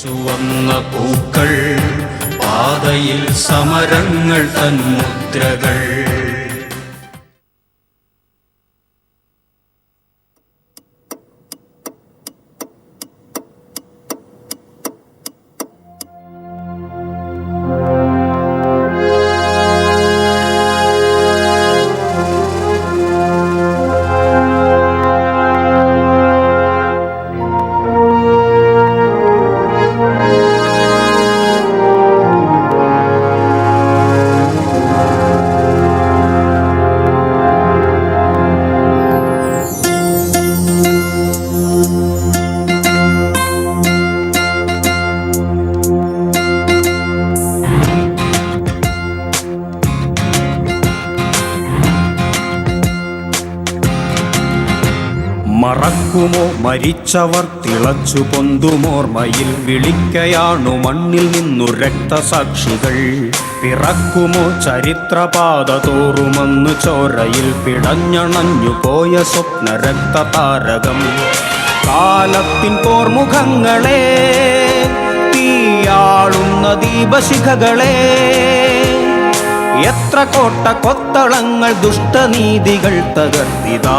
ചുവന്ന പൂക്കൾ പാതയിൽ സമരങ്ങൾ തൻ മുദ്രകൾ. മറക്കുമോ മരിച്ചവർ തിളച്ചു പൊന്തുമോർമ്മയിൽ വിളിക്കയാണു മണ്ണിൽ നിന്നു രക്തസാക്ഷികൾ. പിറക്കുമോ ചരിത്രപാത തോറുമെന്നു ചോരയിൽ പിടഞ്ഞണഞ്ഞു പോയ സ്വപ്ന രക്തതാരകം. കാലത്തിൻ പോർമുഖങ്ങളെ തീയാളുന്ന ദീപശിഖകളെ, എത്ര കോട്ട കൊത്തളങ്ങൾ ദുഷ്ടനീതികൾ തകർത്തിതാ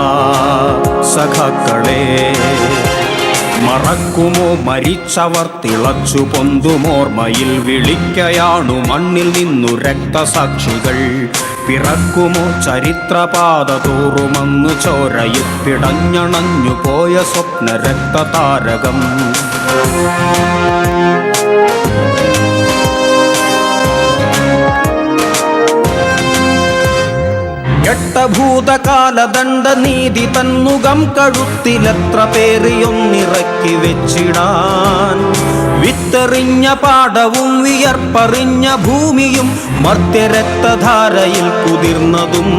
സഖാക്കളെ. മറക്കുമോ മരിച്ചവർ തിളച്ചു പൊന്തുമോർമ്മയിൽ വിളിക്കയാണു മണ്ണിൽ നിന്നു രക്തസാക്ഷികൾ. പിറക്കുമോ ചരിത്രപാത തോറുമെന്നു ചോരയിൽ പിടഞ്ഞണഞ്ഞു പോയ സ്വപ്ന രക്തതാരകം. ഭൂതകാലദണ്ഡ നീതി തന്നുകം കഴുത്തിലെത്ര പേറിയൊന്നിറക്കി വെച്ചിടാൻ. വിത്തെറിഞ്ഞ പാടവും വിയർപ്പറിഞ്ഞ ഭൂമിയും മർത്യരക്തധാരയിൽ കുതിർന്നതും.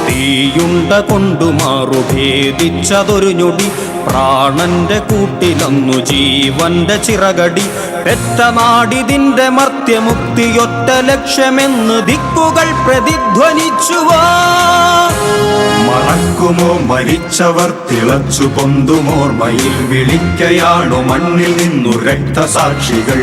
തീയുണ്ട കൊണ്ടു മാറുഭേദിച്ചതൊരു ഞൊടി, പ്രാണന്റെ കൂട്ടിലൊന്നു ജീവന്റെ ചിറകടി. പെറ്റ നാടിതിന്റെ മർത്യമുക്തിയൊറ്റ ലക്ഷ്യമെന്ന് ദിക്കുകൾ പ്രതിധ്വനിച്ചുവോ. മറക്കുമോ മരിച്ചവർ തിളച്ചു പൊന്തുമോർമ്മയിൽ വിളിക്കയാണു മണ്ണിൽ നിന്നു രക്തസാക്ഷികൾ.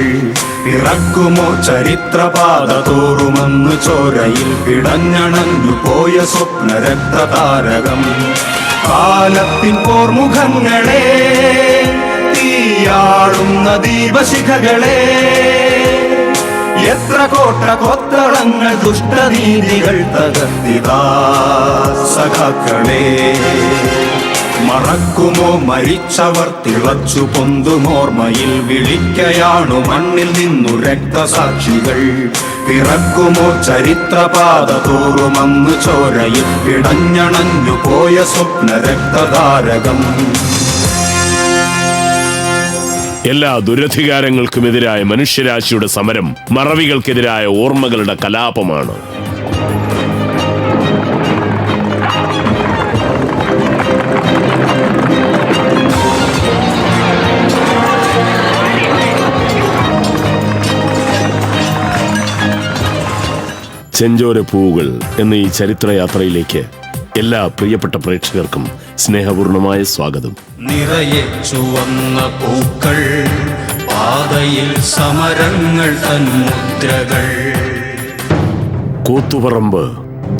പിറക്കുമോ ചരിത്രപാത തോറുമെന്നു ചോരയിൽ പിടഞ്ഞണഞ്ഞു പോയ സ്വപ്ന രക്തതാരകം. കാലത്തിൻ പോർമുഖങ്ങളെ തീയാളുന്ന ദീപശിഖകളെ, എത്ര കോട്ട കൊത്തളങ്ങൾ ദുഷ്ടനീതികൾ തകർത്തിതാ സഖാക്കളെ. മറക്കുമോ മരിച്ചവർ തിളച്ചു പൊന്തുമോർമ്മയിൽ വിളിക്കയാണു മണ്ണിൽ നിന്നു രക്തസാക്ഷികൾ. പിറക്കുമോ ചരിത്രപാത തോറുമെന്നു ചോരയിൽ പിടഞ്ഞണഞ്ഞു പോയ സ്വപ്ന രക്തതാരകം. എല്ലാ ദുരധികാരങ്ങൾക്കുമെതിരായ മനുഷ്യരാശിയുടെ സമരം മറവികൾക്കെതിരായ ഓർമ്മകളുടെ കലാപമാണ്. ചെഞ്ചോരപ്പൂവുകൾ എന്ന ഈ ചരിത്രയാത്രയിലേക്ക് എല്ലാ പ്രിയപ്പെട്ട പ്രേക്ഷകർക്കും സ്നേഹപൂർണമായ സ്വാഗതം. നിറയെ ചുവന്ന പൂക്കൾ പാതയിൽ സമരങ്ങൾ തൻ മുദ്രകൾ. കൂത്തുപറമ്പ്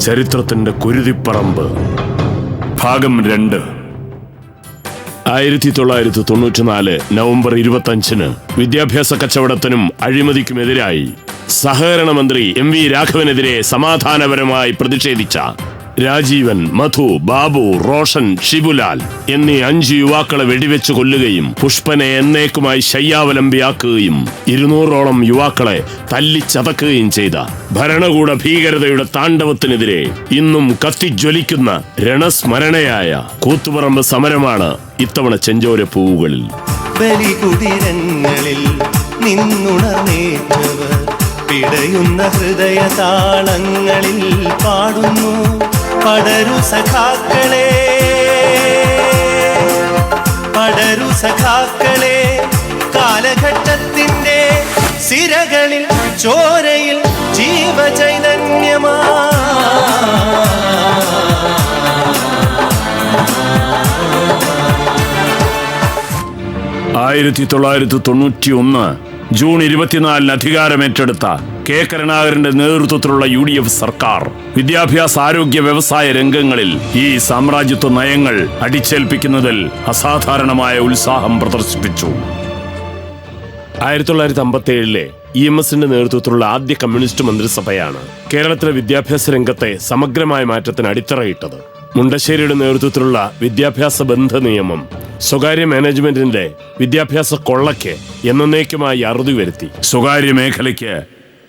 ചരിത്രത്തിന്റെ കുരുതിപ്പറമ്പ് ഭാഗം 2. 1994 നവംബർ 25 വിദ്യാഭ്യാസ കച്ചവടത്തിനും അഴിമതിക്കുമെതിരായി സഹകരണ മന്ത്രി MV രാഘവനെതിരെ സമാധാനപരമായി പ്രതിഷേധിച്ച രാജീവൻ, മധു, ബാബു, റോഷൻ, ഷിബുലാൽ എന്നീ 5 യുവാക്കളെ വെടിവെച്ച് കൊല്ലുകയും പുഷ്പനെ എന്നേക്കുമായി ശയ്യാവലംബിയാക്കുകയും 200ഓളം യുവാക്കളെ തല്ലിച്ചതക്കുകയും ചെയ്ത ഭരണകൂട ഭീകരതയുടെ താണ്ഡവത്തിനെതിരെ ഇന്നും കത്തിജ്വലിക്കുന്ന രണസ്മരണയായ കൂത്തുപറമ്പ് സമരമാണ് ഇത്തവണ ചെഞ്ചോരപ്പൂവുകളിൽ. ബലികുടീരങ്ങളിൽ നിന്നുണർന്നേറ്റവർ പിടയുന്ന ഹൃദയ താളങ്ങളിൽ പാടുന്നു. പടരു സഖാക്കളെ, പടരു സഖാക്കളെ, കാലഘട്ടത്തിന്റെ സിരകളിൽ ചോരയിൽ ജീവചൈതന്യമാ. 1994 1991 ജൂൺ 24 അധികാരമേറ്റെടുത്ത കെ കരുണാകരന്റെ നേതൃത്വത്തിലുള്ള UDF സർക്കാർ വിദ്യാഭ്യാസ, ആരോഗ്യ, വ്യവസായ രംഗങ്ങളിൽ ഈ സാമ്രാജ്യത്വ നയങ്ങൾ അടിച്ചേൽപ്പിക്കുന്നതിൽ അസാധാരണമായ ഉത്സാഹം പ്രദർശിപ്പിച്ചു. 1957 EMSന്റെ നേതൃത്വത്തിലുള്ള ആദ്യ കമ്മ്യൂണിസ്റ്റ് മന്ത്രിസഭയാണ് കേരളത്തിലെ വിദ്യാഭ്യാസ രംഗത്തെ സമഗ്രമായ മാറ്റത്തിന് അടിത്തറയിട്ടത്. മുണ്ടശ്ശേരിയുടെ നേതൃത്വത്തിലുള്ള വിദ്യാഭ്യാസ ബന്ധ നിയമം സ്വകാര്യ മാനേജ്മെന്റിന്റെ വിദ്യാഭ്യാസ കൊള്ളയ്ക്ക് എന്നേക്കുമായി അറുതി വരുത്തി. സ്വകാര്യ മേഖലയ്ക്ക്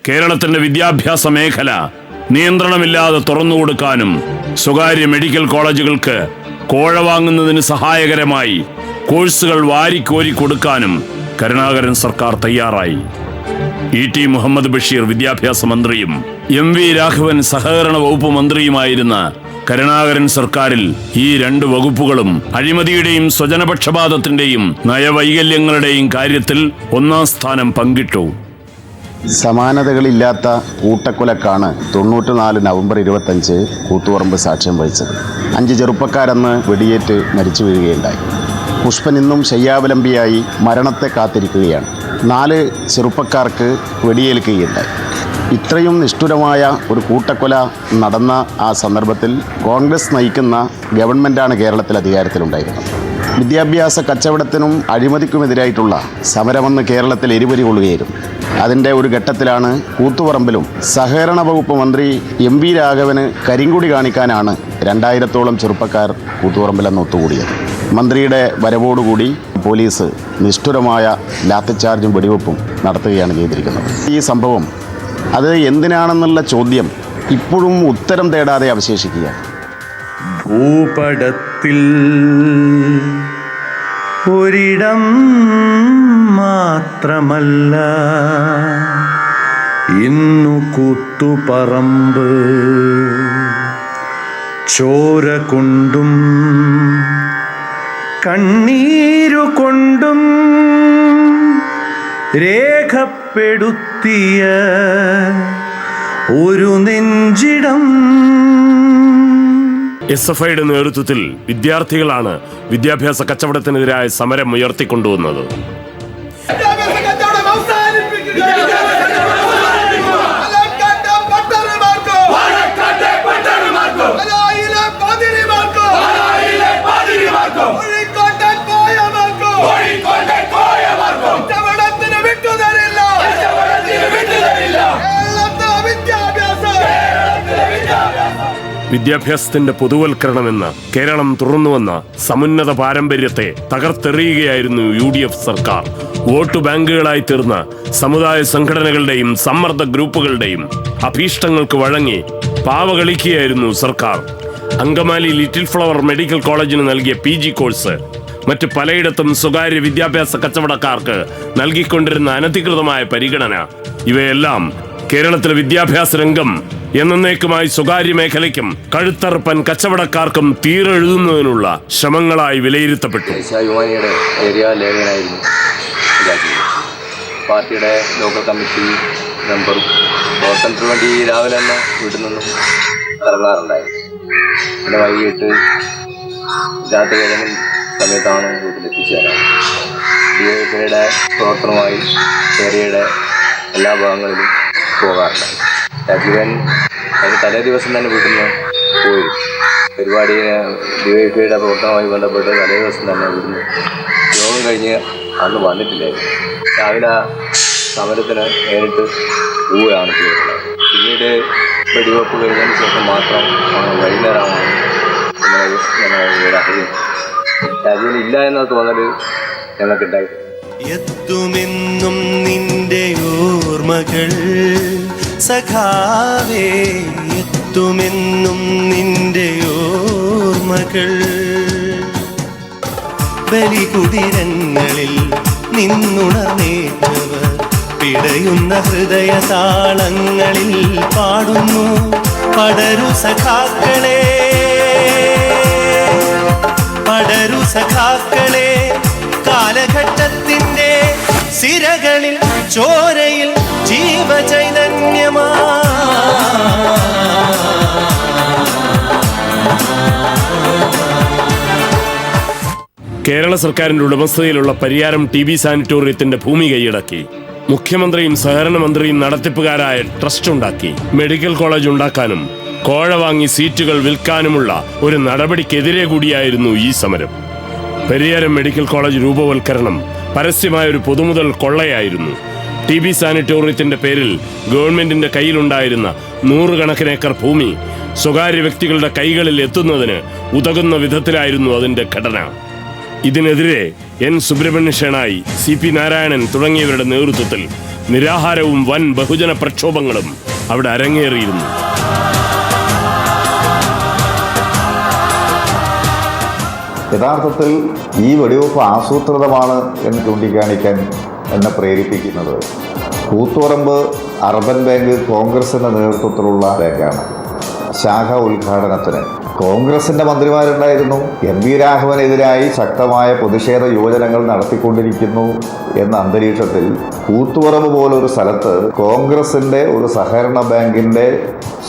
കേരളത്തിന്റെ വിദ്യാഭ്യാസ മേഖല നിയന്ത്രണമില്ലാതെ തുറന്നുകൊടുക്കാനും സ്വകാര്യ മെഡിക്കൽ കോളേജുകൾക്ക് കോഴ വാങ്ങുന്നതിന് സഹായകരമായി കോഴ്സുകൾ വാരിക്കോരി കൊടുക്കാനും കരുണാകരൻ സർക്കാർ തയ്യാറായി. E.T. മുഹമ്മദ് ബഷീർ വിദ്യാഭ്യാസ മന്ത്രിയും MV രാഘവൻ സഹകരണ വകുപ്പ് മന്ത്രിയുമായിരുന്ന കരുണാകരൻ സർക്കാരിൽ ഈ രണ്ട് വകുപ്പുകളും അഴിമതിയുടെയും സ്വജനപക്ഷപാതത്തിന്റെയും നയവൈകല്യങ്ങളുടെയും കാര്യത്തിൽ ഒന്നാം സ്ഥാനം പങ്കിട്ടു. സമാനതകളില്ലാത്ത കൂട്ടക്കൊലക്കാണ് 94 നവംബർ 25 കൂത്തുപറമ്പ് സാക്ഷ്യം വഹിച്ചത്. 5 ചെറുപ്പക്കാരെന്ന് വെടിയേറ്റ് മരിച്ചു വീഴുകയുണ്ടായി. പുഷ്പൻ ഇന്നും ശയ്യാവലംബിയായി മരണത്തെ കാത്തിരിക്കുകയാണ്. 4 ചെറുപ്പക്കാർക്ക് വെടിയേൽക്കുകയുണ്ടായി. ഇത്രയും നിഷ്ഠുരമായ ഒരു കൂട്ടക്കൊല നടന്ന ആ സന്ദർഭത്തിൽ കോൺഗ്രസ് നയിക്കുന്ന ഗവൺമെൻറ്റാണ് കേരളത്തിൽ അധികാരത്തിലുണ്ടായിരുന്നത്. വിദ്യാഭ്യാസ കച്ചവടത്തിനും അഴിമതിക്കുമെതിരായിട്ടുള്ള സമരമെന്ന് കേരളത്തിൽ എരിപൊരി കൊള്ളുകയായിരുന്നു. അതിൻ്റെ ഒരു ഘട്ടത്തിലാണ് കൂത്തുപറമ്പിലും സഹകരണ വകുപ്പ് മന്ത്രി MV രാഘവന് കരിങ്കൊടി കാണിക്കാനാണ് 2000-ഓളം ചെറുപ്പക്കാർ കൂത്തുപറമ്പിലെന്ന് ഒത്തുകൂടിയത്. മന്ത്രിയുടെ വരവോടുകൂടി പോലീസ് നിഷ്ഠുരമായ ലാത്തിച്ചാർജും വെടിവെപ്പും നടത്തുകയാണ് ചെയ്തിരിക്കുന്നത്. ഈ സംഭവം അത് എന്തിനാണെന്നുള്ള ചോദ്യം ഇപ്പോഴും ഉത്തരം തേടാതെ അവശേഷിക്കുകയാണ്. ഭൂപടത്തിൽ ഒരിടം മാത്രമല്ല ഇന്നു കൂത്തുപറമ്പ്, ചോര കൊണ്ടും കണ്ണീരു കൊണ്ടും രേഖപ്പെടുത്തിയ ഒരു നെഞ്ചിടം. SFIയുടെ നേതൃത്വത്തിൽ വിദ്യാർത്ഥികളാണ് വിദ്യാഭ്യാസ കച്ചവടത്തിനെതിരായ സമരം ഉയർത്തിക്കൊണ്ടുവന്നത്. വിദ്യാഭ്യാസത്തിന്റെ പൊതുവൽക്കരണമെന്ന് കേരളം തുറന്നുവന്ന സമുന്നത പാരമ്പര്യത്തെ തകർത്തെറിയുകയായിരുന്നു UDF സർക്കാർ. വോട്ട് ബാങ്കുകളായി തീർന്ന സമുദായ സംഘടനകളുടെയും സമ്മർദ്ദ ഗ്രൂപ്പുകളുടെയും അഭീഷ്ടങ്ങൾക്ക് വഴങ്ങി പാവകളിക്കുകയായിരുന്നു സർക്കാർ. അങ്കമാലി ലിറ്റിൽ ഫ്ലവർ മെഡിക്കൽ കോളേജിന് നൽകിയ PG കോഴ്സ് മറ്റ് പലയിടത്തും സ്വകാര്യ വിദ്യാഭ്യാസ കച്ചവടക്കാർക്ക് നൽകിക്കൊണ്ടിരുന്ന അനധികൃതമായ പരിഗണന, ഇവയെല്ലാം കേരളത്തിലെ വിദ്യാഭ്യാസ രംഗം എന്നേക്കുമായി സ്വകാര്യ മേഖലയ്ക്കും കഴുത്തറുപ്പൻ കച്ചവടക്കാർക്കും തീരെഴുതുന്നതിനുള്ള ശ്രമങ്ങളായി വിലയിരുത്തപ്പെട്ടു. ദേശാഭിമാനിയുടെ ഏരിയ ലേഖനായിരുന്നു പാർട്ടിയുടെ ലോക്കൽ കമ്മിറ്റി മെമ്പറും പ്രവർത്തനത്തിന് വേണ്ടി രാവിലെ തന്നെ വീട്ടിൽ നിന്നും ഇറങ്ങാറുണ്ടായിരുന്നു. പിന്നെ വൈകിട്ട് രാത്രി ഏതെങ്കിലും സമയത്താണ് വീട്ടിലെത്തിച്ചേരാൻ. DYFIയുടെ പ്രവർത്തനമായി ഏരിയയുടെ എല്ലാ ഭാഗങ്ങളിലും പോകാറുണ്ടായി. രാജീവൻ അതിന് തലേ ദിവസം തന്നെ വീട്ടിൽ നിന്ന് പോയി പരിപാടി DYFIയുടെ പ്രവർത്തനവുമായി ബന്ധപ്പെട്ട് തലേ ദിവസം തന്നെ വീട്ടിൽ യോഗം കഴിഞ്ഞ് അന്ന് വന്നിട്ടില്ലായിരുന്നു. രാവിലെ സമരത്തിന് നേരിട്ട് പോവുകയാണ് ചെയ്തിട്ടുള്ളത്. പിന്നീട് വെടിവെപ്പ് കഴിഞ്ഞതിന് ശേഷം മാത്രം വൈകുന്നേരമാണ് ഞങ്ങൾ ഇവിടെ അറിയുന്നത്. രാജീവൻ ഇല്ല എന്ന തോന്നൽ ഞങ്ങൾക്കുണ്ടായി. എത്തുമെന്നും നിന്റെ ഓർമ്മകൾ സഖാവേ, എത്തുമെന്നും നിന്റെ ഓർമ്മകൾ. ബലികുടീരങ്ങളിൽ നിന്നുണർന്നേറ്റവർ പിടയുന്ന ഹൃദയ താളങ്ങളിൽ പാടുന്നു. പടരു സഖാക്കളെ, പടരു സഖാക്കളെ, കാലഘട്ടത്തിന്റെ സിരകളിൽ ചോരയിൽ ജീവചൈതന്യമാ. കേരള സർക്കാരിന്റെ ഉടമസ്ഥതയിലുള്ള പരിയാരം ടി ബി സാനിറ്റോറിയത്തിന്റെ ഭൂമി കൈയടക്കി. മുഖ്യമന്ത്രിയും സഹകരണ മന്ത്രിയും നടത്തിപ്പുകാരായ ട്രസ്റ്റ് ഉണ്ടാക്കി. മെഡിക്കൽ കോളേജ് ഉണ്ടാക്കാനും കോഴ വാങ്ങി സീറ്റുകൾ വിൽക്കാനുമുള്ള ഒരു നടപടിക്കെതിരെ കൂടിയായിരുന്നു ഈ സമരം. പരിയാരം മെഡിക്കൽ കോളേജ് രൂപവൽക്കരണം പരസ്യമായ ഒരു പൊതുമുതൽ കൊള്ളയായിരുന്നു. ടി ബി സാനിറ്റോറിയത്തിന്റെ പേരിൽ ഗവൺമെന്റിന്റെ കയ്യിലുണ്ടായിരുന്ന 100 കണക്കിന് ഏക്കർ ഭൂമി സ്വകാര്യ വ്യക്തികളുടെ കൈകളിൽ എത്തുന്നതിന് ഉതകുന്ന വിധത്തിലായിരുന്നു അതിന്റെ ഘടന. ഇതിനെതിരെ എൻ സുബ്രഹ്മണ്യ ഷേണായി, CP നാരായണൻ തുടങ്ങിയവരുടെ നേതൃത്വത്തിൽ നിരാഹാരവും വൻ ബഹുജന പ്രക്ഷോഭങ്ങളും അവിടെ അരങ്ങേറിയിരുന്നു. യഥാർത്ഥത്തിൽ ഈ വെടിവെപ്പ് ആസൂത്രിതമാണ് എന്ന് ചൂണ്ടിക്കാണിക്കാൻ എന്നെ പ്രേരിപ്പിക്കുന്നത് കൂത്തുപറമ്പ് അർബൻ ബാങ്ക് കോൺഗ്രസിൻ്റെ നേതൃത്വത്തിലുള്ള ബാങ്കാണ്. ശാഖ ഉദ്ഘാടനത്തിന് കോൺഗ്രസിൻ്റെ മന്ത്രിമാരുണ്ടായിരുന്നു. MP രാഘവനെതിരായി ശക്തമായ പ്രതിഷേധ യുവജനങ്ങൾ നടത്തിക്കൊണ്ടിരിക്കുന്നു എന്ന അന്തരീക്ഷത്തിൽ കൂത്തുപറമ്പ് പോലൊരു സ്ഥലത്ത് കോൺഗ്രസിൻ്റെ ഒരു സഹകരണ ബാങ്കിൻ്റെ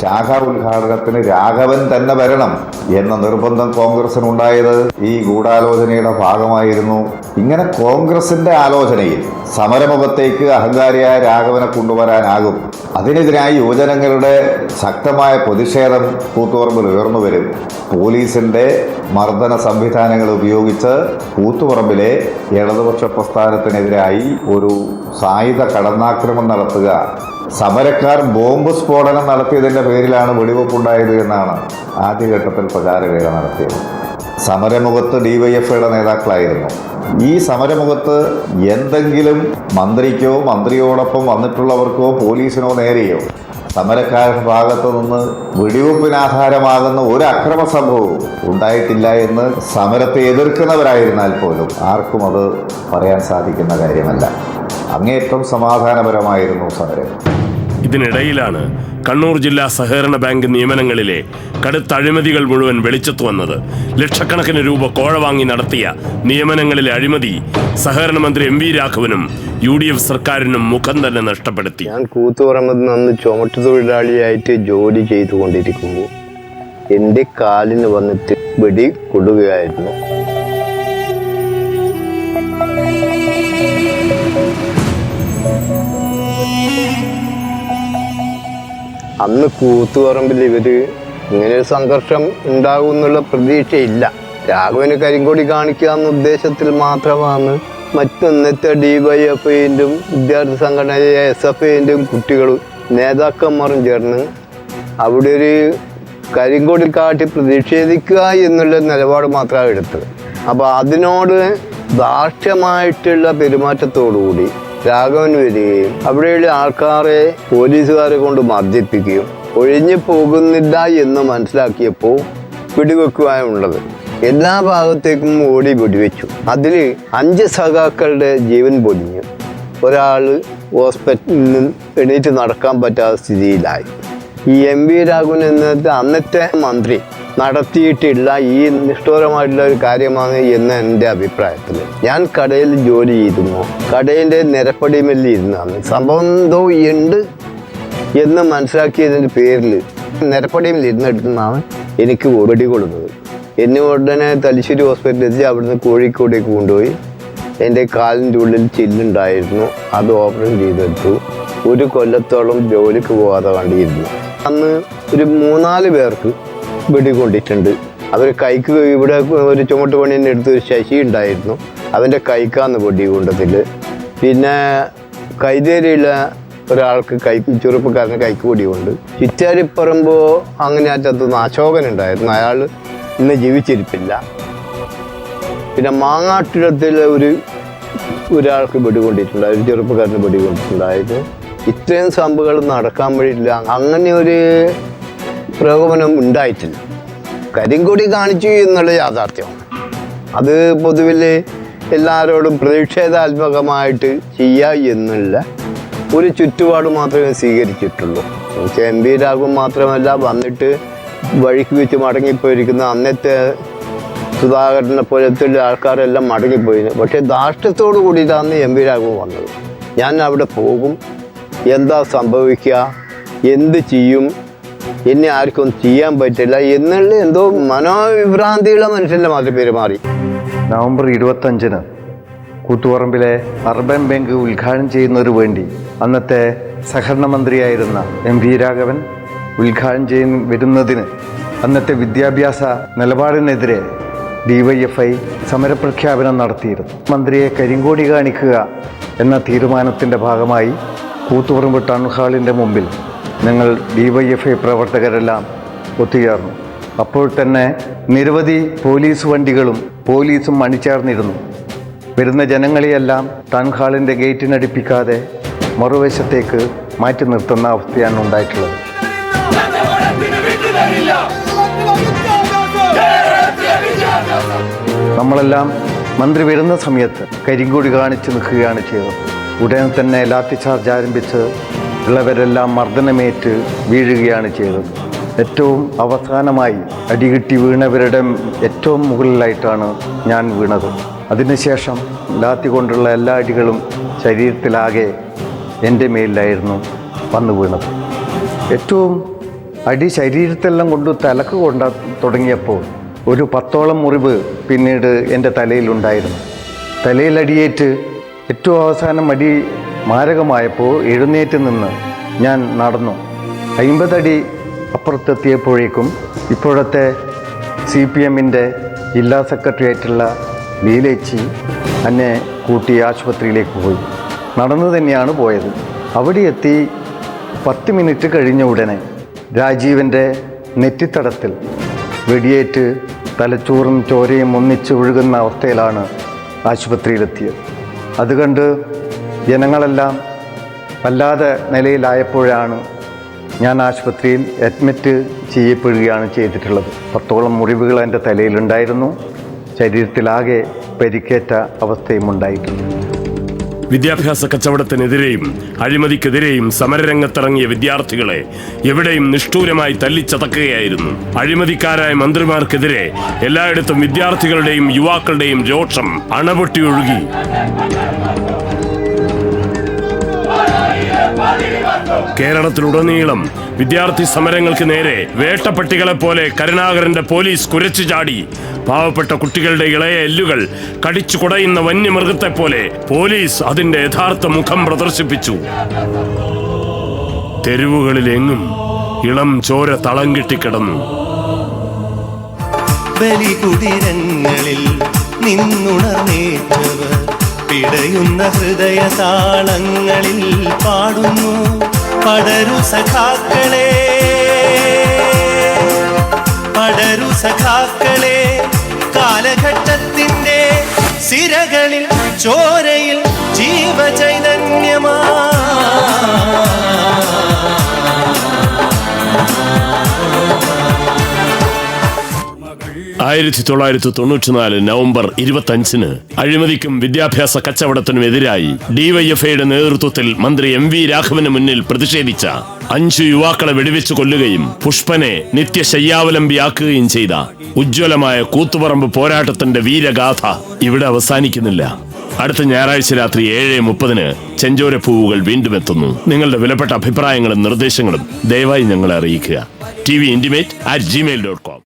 ശാഖാ ഉദ്ഘാടനത്തിന് രാഘവൻ തന്നെ വരണം എന്ന നിർബന്ധം കോൺഗ്രസിനുണ്ടായത് ഈ ഗൂഢാലോചനയുടെ ഭാഗമായിരുന്നു. ഇങ്ങനെ കോൺഗ്രസിൻ്റെ ആലോചനയിൽ സമരമുഖത്തേക്ക് അഹങ്കാരിയായ രാഘവനെ കൊണ്ടുവരാനാകും. അതിനെതിരായി യുവജനങ്ങളുടെ ശക്തമായ പ്രതിഷേധം കൂത്തുപറമ്പിൽ ഉയർന്നു വരും. പോലീസിൻ്റെ മർദ്ദന സംവിധാനങ്ങൾ ഉപയോഗിച്ച് കൂത്തുപറമ്പിലെ ഇടതുപക്ഷ പ്രസ്ഥാനത്തിനെതിരായി ഒരു സായുധ കടന്നാക്രമണം നടത്തുക, സമരക്കാർ ബോംബ് സ്ഫോടനം നടത്തിയതിൻ്റെ പേരിലാണ് വെടിവെപ്പുണ്ടായത് എന്നാണ് ആദ്യഘട്ടത്തിൽ പ്രചാരവേല നടത്തിയത്. സമരമുഖത്ത് DYFIയുടെ നേതാക്കളായിരുന്നു. ഈ സമരമുഖത്ത് എന്തെങ്കിലും മന്ത്രിക്കോ മന്ത്രിയോടൊപ്പം വന്നിട്ടുള്ളവർക്കോ പോലീസിനോ നേരെയോ സമരക്കാരുടെ ഭാഗത്തു നിന്ന് വെടിവെപ്പിനാധാരമാകുന്ന ഒരു അക്രമ സംഭവവും ഉണ്ടായിട്ടില്ല എന്ന് സമരത്തെ എതിർക്കുന്നവരായിരുന്നാൽ പോലും ആർക്കും അത് പറയാൻ സാധിക്കുന്ന കാര്യമല്ല. അങ്ങേയറ്റം സമാധാനപരമായിരുന്നു സമരം. ഇതിനിടയിലാണ് കണ്ണൂർ ജില്ലാ സഹകരണ ബാങ്ക് നിയമനങ്ങളിലെ കടുത്ത അഴിമതികൾ മുഴുവൻ വെളിച്ചത്ത് വന്നത്. ലക്ഷക്കണക്കിന് രൂപ കോഴ വാങ്ങി നടത്തിയ നിയമനങ്ങളിലെ അഴിമതി സഹകരണ മന്ത്രി MP രാഘവനും UDF സർക്കാരിനും മുഖം തന്നെ നഷ്ടപ്പെടുത്തി. ഞാൻ കൂത്തുപറമ്പിൽ നിന്ന് ചുമട്ടുതൊഴിലാളിയായിട്ട് ജോലി ചെയ്തുകൊണ്ടിരിക്കുമ്പോൾ എൻ്റെ കാലിന് വന്നിട്ട് വെടി കൊടുക്കുകയായിരുന്നു. അന്ന് കൂത്തുപറമ്പിൽ ഇങ്ങനെയൊരു സംഘർഷം ഉണ്ടാകും എന്നുള്ള പ്രതീക്ഷയില്ല. രാഘവന് കരിങ്കൊടി കാണിക്കുക എന്ന ഉദ്ദേശത്തിൽ മാത്രമാണ് മറ്റൊന്നത്തെ DYFIൻ്റെയും വിദ്യാർത്ഥി സംഘടനയായ SFIൻ്റെയും കുട്ടികളും നേതാക്കന്മാരും ചേർന്ന് അവിടെ ഒരു കരിങ്കൊടി കാട്ടി പ്രതിഷേധിക്കുക എന്നുള്ള നിലപാട് മാത്രമാണ് എടുത്തത്. അപ്പോൾ അതിനോട് ധാർഷ്ട്യമായിട്ടുള്ള പെരുമാറ്റത്തോടുകൂടി രാഘവൻ വരികയും അവിടെയുള്ള ആൾക്കാരെ പോലീസുകാരെ കൊണ്ട് മർദ്ദിപ്പിക്കുകയും ഒഴിഞ്ഞു പോകുന്നില്ല എന്ന് മനസ്സിലാക്കിയപ്പോൾ വെടിവെക്കുവാനുള്ളത് എല്ലാ ഭാഗത്തേക്കും ഓടി വെടിവെച്ചു. അതിൽ 5 സഖാക്കളുടെ ജീവൻ പൊലിഞ്ഞു. ഒരാൾ ഹോസ്പിറ്റലിൽ എണീറ്റ് നടക്കാൻ പറ്റാത്ത സ്ഥിതിയിലായി. ഈ MP രാഘവൻ എന്നത് അന്നത്തെ മന്ത്രി നടത്തിയിട്ടുള്ള ഈ നിഷ്ഠൂരമായിട്ടുള്ള ഒരു കാര്യമാണ് എന്ന് എൻ്റെ അഭിപ്രായത്തിൽ. ഞാൻ കടയിൽ ജോലി ചെയ്തിരുന്നു. കടയിൻ്റെ നിരപ്പടിമേലിരുന്നാണ് സംഭവം എന്തോ ഉണ്ട് എന്ന് മനസ്സിലാക്കിയതിൻ്റെ പേരിൽ നിരപ്പടിയിൽ ഇരുന്നിടത്തുനിന്നാണ് എനിക്ക് വെടികൊള്ളുന്നത്. എന്നെ ഉടനെ തലശ്ശേരി ഹോസ്പിറ്റലിൽ എത്തി അവിടുന്ന് കോഴിക്കോടേക്ക് കൊണ്ടുപോയി. എൻ്റെ കാലിൻ്റെ ഉള്ളിൽ ചില്ലുണ്ടായിരുന്നു, അത് ഓപ്പറേഷൻ ചെയ്തെടുത്തു. 1 കൊല്ലത്തോളം ജോലിക്ക് പോകാതെ കണ്ടിരുന്നു. അന്ന് ഒരു 3-4 പേർക്ക് വെടികൊണ്ടിട്ടുണ്ട്. അവർ കൈക്ക് ഇവിടെ ഒരു ചുമട്ട് പണീൻ്റെ അടുത്ത് ഒരു ശശി ഉണ്ടായിരുന്നു, അവൻ്റെ കൈക്കാന്ന് വെടി കൊണ്ടതിൽ. പിന്നെ കൈതേരിയുള്ള ഒരാൾക്ക് ചെറുപ്പക്കാരന് കൈക്ക് വെടി കൊണ്ട്. ചിറ്റാരിപ്പറമ്പോ അങ്ങനെ അറ്റത്തുനിന്ന് അശോകൻ ഉണ്ടായിരുന്നു, അയാൾ ഇന്ന് ജീവിച്ചിരിപ്പില്ല. പിന്നെ മാങ്ങാട്ടിടത്തിൽ ഒരാൾക്ക് വെടികൊണ്ടിട്ടുണ്ട്, ഒരു ചെറുപ്പക്കാരന് വെടികൊണ്ടിട്ടുണ്ടായിരുന്നു. ഇത്രയും സംഭവങ്ങൾ നടക്കാൻ വഴിയില്ല, അങ്ങനെ ഒരു പ്രകോപനം ഉണ്ടായിട്ടില്ല. കരിങ്കൊടി കാണിച്ചു എന്നുള്ള യാഥാർത്ഥ്യമാണ്. അത് പൊതുവിൽ എല്ലാവരോടും പ്രതിഷേധാത്മകമായിട്ട് ചെയ്യുക എന്നുള്ള ഒരു ചുറ്റുപാട് മാത്രമേ സ്വീകരിച്ചിട്ടുള്ളൂ. MP രാഘവൻ മാത്രമല്ല, വന്നിട്ട് വഴിക്ക് വെച്ച് മടങ്ങിപ്പോയിരിക്കുന്ന അന്നത്തെ സുധാകരനെ പോലത്തെ ആൾക്കാരെല്ലാം മടങ്ങിപ്പോയി. പക്ഷേ ധാർഷ്ട്യത്തോടു കൂടിയിട്ടാണ് MP രാഘവൻ വന്നത്. ഞാൻ അവിടെ പോകും, എന്താ സംഭവിക്കുക, എന്ത് ചെയ്യും, എന്നെ ആർക്കൊന്നും ചെയ്യാൻ പറ്റില്ല എന്നുള്ള എന്തോ മനോവിഭ്രാന്തിയുള്ള മനുഷ്യൻ്റെ മാതിരി പെരുമാറി. നവംബർ 25-ന് കൂത്തുപറമ്പിലെ അർബൻ ബാങ്ക് ഉദ്ഘാടനം ചെയ്യുന്നതിനു വേണ്ടി അന്നത്തെ സഹകരണ മന്ത്രിയായിരുന്ന MV രാഘവൻ ഉദ്ഘാടനം വരുന്നതിന് അന്നത്തെ വിദ്യാഭ്യാസ നിലപാടിനെതിരെ DYFI സമരപ്രഖ്യാപനം നടത്തിയിരുന്നു. മന്ത്രിയെ കരിങ്കോടി കാണിക്കുക എന്ന തീരുമാനത്തിൻ്റെ ഭാഗമായി കൂത്തുപറമ്പ് ടൗൺ ഹാളിൻ്റെ മുമ്പിൽ ഞങ്ങൾ DYFI പ്രവർത്തകരെല്ലാം ഒത്തുചേർന്നു. അപ്പോൾ തന്നെ നിരവധി പോലീസ് വണ്ടികളും പോലീസും അണിചേർന്നിരുന്നു. വരുന്ന ജനങ്ങളെയെല്ലാം ടൗൺ ഹാളിൻ്റെ ഗേറ്റിനടുപ്പിക്കാതെ മറുവശത്തേക്ക് മാറ്റി നിർത്തുന്ന അവസ്ഥയാണ് ഉണ്ടായിട്ടുള്ളത്. നമ്മളെല്ലാം മന്ത്രി വരുന്ന സമയത്ത് കരിങ്കൊടി കാണിച്ച് നിൽക്കുകയാണ് ചെയ്തത്. ഉടനെ തന്നെ ലാത്തി ചാർജ് ആരംഭിച്ച് ഉള്ളവരെല്ലാം മർദ്ദനമേറ്റ് വീഴുകയാണ് ചെയ്തത്. ഏറ്റവും അവസാനമായി അടികിട്ടി വീണവരുടെ ഏറ്റവും മുകളിലായിട്ടാണ് ഞാൻ വീണത്. അതിനുശേഷം ലാത്തി കൊണ്ടുള്ള എല്ലാ അടികളും ശരീരത്തിലാകെ എൻ്റെ മേലിലായിരുന്നു വന്നു വീണത്. ഏറ്റവും അടി ശരീരത്തെല്ലാം കൊണ്ട് തലക്ക് കൊണ്ട തുടങ്ങിയപ്പോൾ ഒരു 10ഓളം മുറിവ് പിന്നീട് എൻ്റെ തലയിലുണ്ടായിരുന്നു. തലയിലടിയേറ്റ് ഏറ്റവും അവസാനം അടി മാരകമായപ്പോൾ എഴുന്നേറ്റ് നിന്ന് ഞാൻ നടന്നു. 50 അടി അപ്പുറത്തെത്തിയപ്പോഴേക്കും ഇപ്പോഴത്തെ CPMൻ്റെ ജില്ലാ സെക്രട്ടറിയായിട്ടുള്ള ലീലേച്ചി എന്നെ കൂട്ടി ആശുപത്രിയിലേക്ക് പോയി. നടന്നു തന്നെയാണ് പോയത്. അവിടെ എത്തി 10 മിനിറ്റ് കഴിഞ്ഞ ഉടനെ രാജീവൻ്റെ നെറ്റിത്തടത്തിൽ വെടിയേറ്റ് തലച്ചോറും ചോരയും ഒന്നിച്ച് ഒഴുകുന്ന അവസ്ഥയിലാണ് ആശുപത്രിയിലെത്തിയത്. അതുകണ്ട് ജനങ്ങളെല്ലാം വല്ലാതെ നിലയിലായപ്പോഴാണ് ഞാൻ ആശുപത്രിയിൽ അഡ്മിറ്റ് ചെയ്യപ്പെടുകയാണ് ചെയ്തിട്ടുള്ളത്. 10ഓളം മുറിവുകൾ എൻ്റെ തലയിലുണ്ടായിരുന്നു. ശരീരത്തിലാകെ പരിക്കേറ്റ അവസ്ഥയും ഉണ്ടായിട്ടുണ്ട്. വിദ്യാഭ്യാസ കച്ചവടത്തിനെതിരെയും അഴിമതിക്കെതിരെയും സമരരംഗത്തിറങ്ങിയ വിദ്യാർത്ഥികളെ എവിടെയും നിഷ്ഠൂരമായി തല്ലിച്ചതക്കുകയായിരുന്നു. അഴിമതിക്കാരായ മന്ത്രിമാർക്കെതിരെ എല്ലായിടത്തും വിദ്യാർത്ഥികളുടെയും യുവാക്കളുടെയും രോഷം അണപൊട്ടിയൊഴുകി. കേരളത്തിലുടനീളം വിദ്യാർത്ഥി സമരങ്ങൾക്ക് നേരെ വേട്ടപ്പട്ടികളെ പോലെ കരുണാകരന്റെ പോലീസ് കുരച്ചു ചാടി. പാവപ്പെട്ട കുട്ടികളുടെ ഇളയ എല്ലുകൾ കടിച്ചു കുടയുന്ന വന്യമൃഗത്തെ പോലെ പോലീസ് അതിന്റെ യഥാർത്ഥ മുഖം പ്രദർശിപ്പിച്ചു. തെരുവുകളിലെങ്ങും ഇളം ചോര തളം കെട്ടിക്കിടന്നു. ബലികുടീരങ്ങളിൽ നിന്നുണർന്നേറ്റവർ പിടയുന്ന ഹൃദയ താളങ്ങളിൽ പാടുന്നു. പടരു സഖാക്കളെ, പടരു സഖാക്കളെ, കാലഘട്ടത്തിന്റെ സിരകളിൽ ചോരയിൽ ജീവചൈതന്യമാ. 1994 നവംബർ 25-ന് അഴിമതിക്കും വിദ്യാഭ്യാസ കച്ചവടത്തിനും എതിരായി DYFIയുടെ നേതൃത്വത്തിൽ മന്ത്രി MV രാഘവന് മുന്നിൽ പ്രതിഷേധിച്ച 5 യുവാക്കളെ വെടിവെച്ചു കൊല്ലുകയും പുഷ്പനെ നിത്യശയ്യാവലംബിയാക്കുകയും ചെയ്ത ഉജ്ജ്വലമായ കൂത്തുപറമ്പ് പോരാട്ടത്തിന്റെ വീരഗാഥ ഇവിടെ അവസാനിക്കുന്നില്ല. അടുത്ത ഞായറാഴ്ച രാത്രി 7:30-ന് ചെഞ്ചോരപ്പൂവുകൾ വീണ്ടും എത്തുന്നു. നിങ്ങളുടെ വിലപ്പെട്ട അഭിപ്രായങ്ങളും നിർദ്ദേശങ്ങളും ദയവായി ഞങ്ങളെ അറിയിക്കുക. tvIntimate@gmail.com